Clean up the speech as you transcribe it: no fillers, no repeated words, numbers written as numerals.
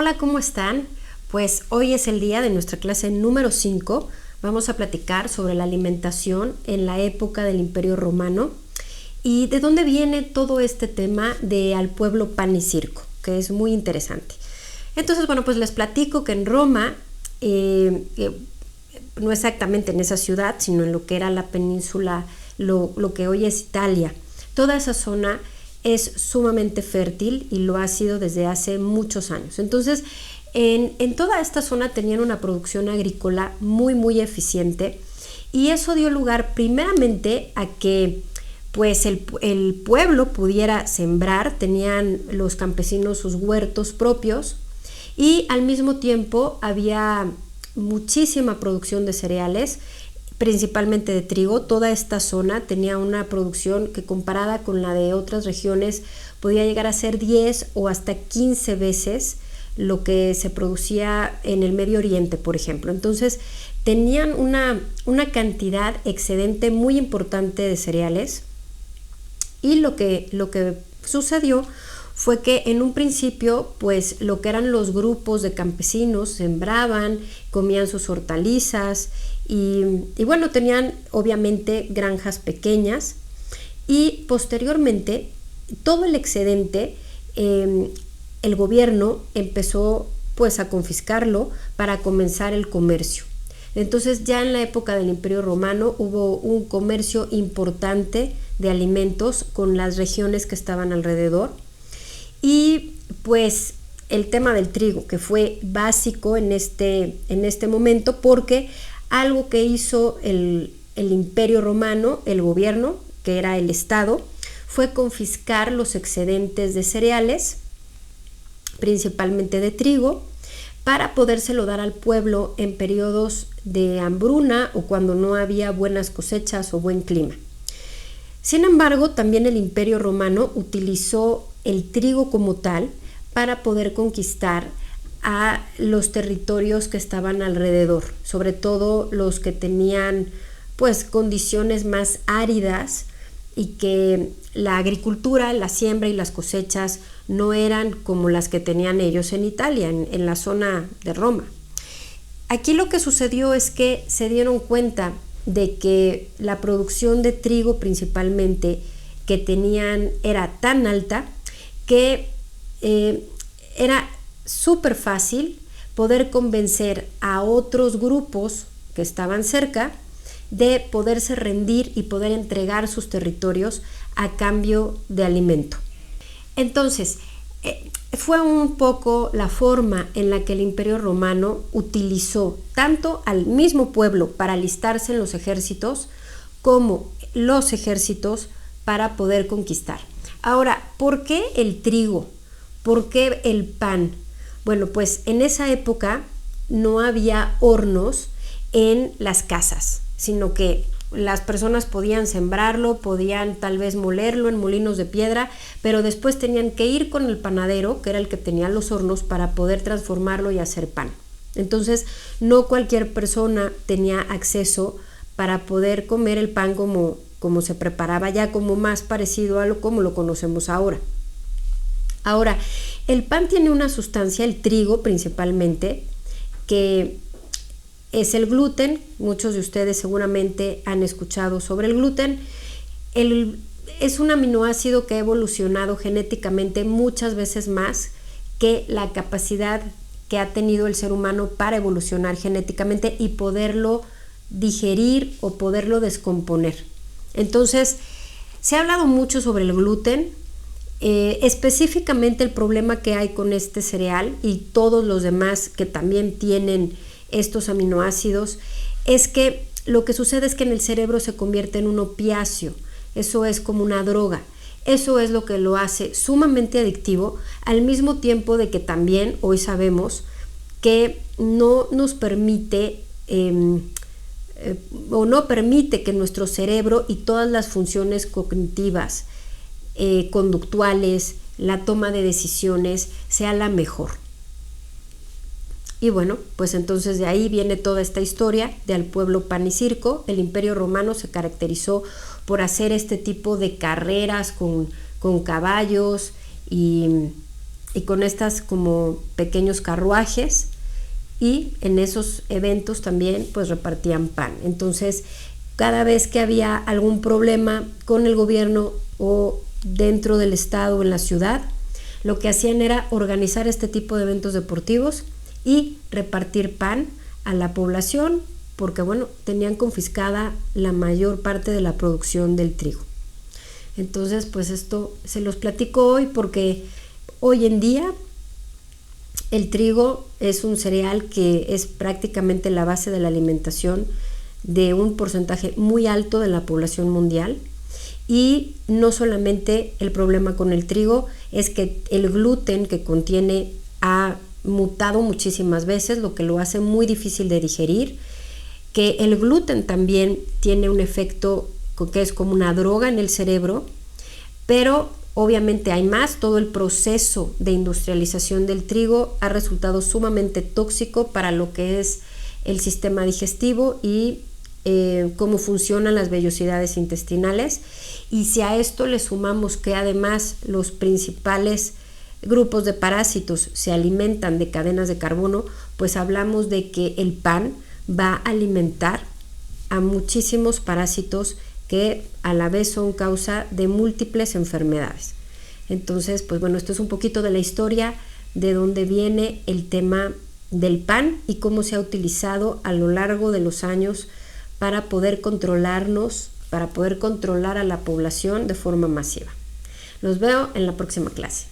Hola, ¿cómo están? Pues hoy es el día de nuestra clase número 5. Vamos a platicar sobre la alimentación en la época del Imperio Romano y de dónde viene todo este tema de al pueblo pan y circo, que es muy interesante. Entonces, bueno, pues les platico que en Roma, no exactamente en esa ciudad, sino en lo que era la península, lo que hoy es Italia, toda esa zona es sumamente fértil y lo ha sido desde hace muchos años. Entonces, en toda esta zona tenían una producción agrícola muy eficiente y eso dio lugar primeramente a que pues el pueblo pudiera sembrar, tenían los campesinos sus huertos propios y al mismo tiempo había muchísima producción de cereales, principalmente de trigo. Toda esta zona tenía una producción que comparada con la de otras regiones podía llegar a ser 10 o hasta 15 veces lo que se producía en el Medio Oriente, por ejemplo. Entonces tenían una cantidad excedente muy importante de cereales y lo que sucedió fue que en un principio pues lo que eran los grupos de campesinos sembraban, comían sus hortalizas y bueno, tenían obviamente granjas pequeñas y posteriormente todo el excedente el gobierno empezó pues a confiscarlo para comenzar el comercio. Entonces ya en la época del Imperio Romano hubo un comercio importante de alimentos con las regiones que estaban alrededor y pues el tema del trigo, que fue básico en este momento, porque algo que hizo el Imperio Romano, el gobierno, que era el Estado, fue confiscar los excedentes de cereales, principalmente de trigo, para podérselo dar al pueblo en periodos de hambruna o cuando no había buenas cosechas o buen clima. Sin embargo, también el Imperio Romano utilizó el trigo como tal para poder conquistar a los territorios que estaban alrededor, sobre todo los que tenían pues condiciones más áridas y que la agricultura, la siembra y las cosechas no eran como las que tenían ellos en Italia, en la zona de Roma. Aquí lo que sucedió es que se dieron cuenta de que la producción de trigo principalmente que tenían era tan alta que era súper fácil poder convencer a otros grupos que estaban cerca de poderse rendir y poder entregar sus territorios a cambio de alimento. Entonces, fue un poco la forma en la que el Imperio Romano utilizó tanto al mismo pueblo para alistarse en los ejércitos como los ejércitos para poder conquistar. Ahora, ¿por qué el trigo? ¿Por qué el pan? Bueno, pues en esa época no había hornos en las casas, sino que las personas podían sembrarlo, podían tal vez molerlo en molinos de piedra, pero después tenían que ir con el panadero, que era el que tenía los hornos, para poder transformarlo y hacer pan. Entonces, no cualquier persona tenía acceso para poder comer el pan como se preparaba ya, como más parecido a como lo conocemos ahora. Ahora, el pan tiene una sustancia, el trigo principalmente, que es el gluten. Muchos de ustedes seguramente han escuchado sobre el gluten. Es un aminoácido que ha evolucionado genéticamente muchas veces más que la capacidad que ha tenido el ser humano para evolucionar genéticamente y poderlo digerir o poderlo descomponer. Entonces, se ha hablado mucho sobre el gluten, específicamente el problema que hay con este cereal y todos los demás que también tienen estos aminoácidos, es que lo que sucede es que en el cerebro se convierte en un opiáceo. Eso es como una droga. Eso es lo que lo hace sumamente adictivo, al mismo tiempo de que también hoy sabemos que no nos permite o no permite que nuestro cerebro y todas las funciones cognitivas, conductuales, la toma de decisiones sea la mejor. Y bueno, pues entonces de ahí viene toda esta historia del pueblo pan y circo. El Imperio Romano se caracterizó por hacer este tipo de carreras con caballos y y con estas como pequeños carruajes, y en esos eventos también pues repartían pan. Entonces cada vez que había algún problema con el gobierno o dentro del estado o en la ciudad, lo que hacían era organizar este tipo de eventos deportivos y repartir pan a la población, porque bueno, tenían confiscada la mayor parte de la producción del trigo. Entonces pues esto se los platico hoy porque hoy en día el trigo es un cereal que es prácticamente la base de la alimentación de un porcentaje muy alto de la población mundial. Y no solamente el problema con el trigo es que el gluten que contiene ha mutado muchísimas veces, lo que lo hace muy difícil de digerir, que el gluten también tiene un efecto que es como una droga en el cerebro, pero obviamente hay más. Todo el proceso de industrialización del trigo ha resultado sumamente tóxico para lo que es el sistema digestivo y cómo funcionan las vellosidades intestinales. Y si a esto le sumamos que además los principales grupos de parásitos se alimentan de cadenas de carbono, pues hablamos de que el pan va a alimentar a muchísimos parásitos que a la vez son causa de múltiples enfermedades. Entonces, pues bueno, esto es un poquito de la historia de dónde viene el tema del pan y cómo se ha utilizado a lo largo de los años para poder controlarnos, para poder controlar a la población de forma masiva. Los veo en la próxima clase.